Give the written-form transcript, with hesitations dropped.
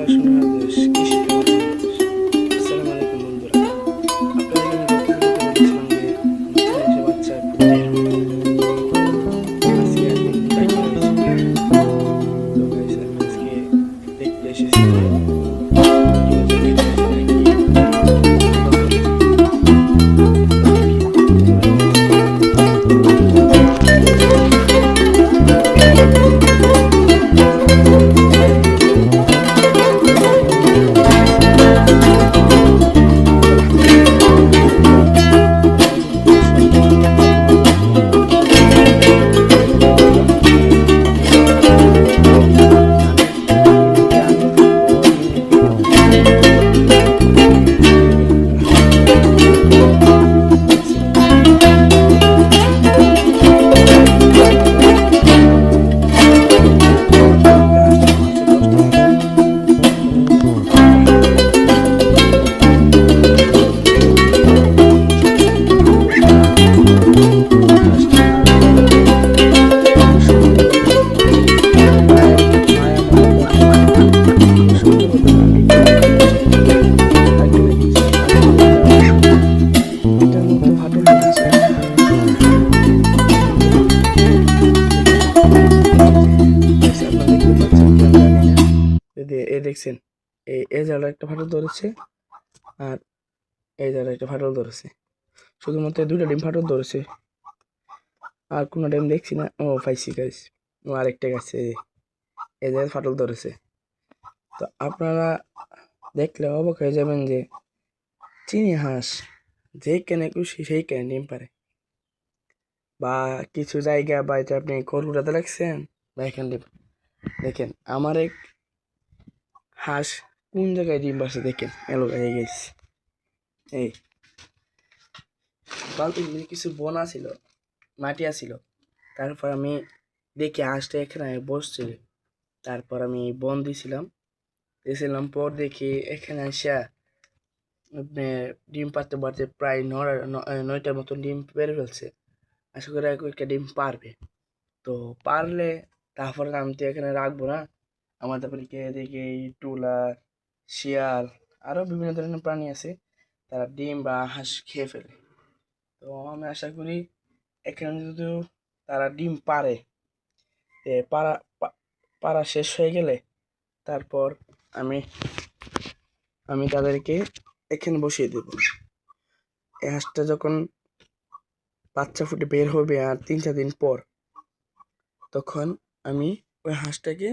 পড়াশোনার দেশ, কৃষি প্রধান দেশ। আসসালামু আলাইকুম বন্ধুরা। আপনাদেরকে আমি গত ভিডিওতে বলেছিলাম যে 3 মাসের বাচ্চা খুব বের হয়। আজকে একদিন বাইকে রয়েছে। তো গাইস আমি আজকে দেখতে এসেছি যে ভিডিও যে দেখতেছি নাকি ফাটল ধরেছে। তো দেখি এবার আমি ডিম থেকে আনার পর ডিমের ভিতর থেকে হাঁসটা বের হয়ে গেল। দেখছেন? একটা হাঁস জন্ম হচ্ছে 10টা থেকে। তো হাঁসটা খুব সুন্দরভাবে মায়া খুব সুন্দরভাবে ডিমটা পাড়ে দিচ্ছে। আরেকটা দেখিয়েছি, আরেকটা এটার মতো ফাটল ধরেছে। দেখেন, এই যে আপনারা দেখতে পাচ্ছেন কি আমি জানি না। এই দেখছেন, এই জায়গাটা একটা ফাটল ধরেছে, আর এই জায়গাটা একটা ফাটল ধরেছে। শুধুমাত্র এই 2টা ডিম ফাটল ধরেছে, আর কোনো ডিম দেখছি না। ও পাইছি গাইস, ও আরেকটা গাছে এই জায়গায় ফাটল ধরেছে। তো আপনারা দেখলে অবাক হয়ে যাবেন যে চীনি হাঁস যেখানে খুশি সেইখানে ডিম পারে। বা কিছু জায়গা বা এটা আপনি কলকাতাতে রাখছেন বা এখানে ডিম। দেখেন আমার এক হাঁস কোন জায়গায় ডিম পারছে, দেখেন এলো হয়ে গেছে। এই বালতি কিছু বোনা ছিল, মাটি আছিল। তারপর আমি দেখি হাঁসটা এখানে বসছে। তারপর আমি বন দিয়েছিলাম পর দেখি এখানে আসা আপনি ডিম পারতে পারতে প্রায় 9টার মতন ডিম পেরে ফেলছে। আশা করি একটা ডিম পারবে। তো পারলে তারপরে আমি তো এখানে রাখবো না। আমার তারপরে কে দেখি টুলা, শিয়াল, আরও বিভিন্ন ধরনের প্রাণী আছে, তারা ডিম বা হাঁস খেয়ে ফেলে। তো আমি আশা করি এখানে যদি তারা ডিম পারে, পাড়া পাড়া শেষ হয়ে গেলে তারপর আমি আমি তাদেরকে এখানে বসিয়ে দেব। এই হাঁসটা যখন বাচ্চা ফুটে বের হবে আর 3-4 দিন পর, তখন আমি ওই হাঁসটাকে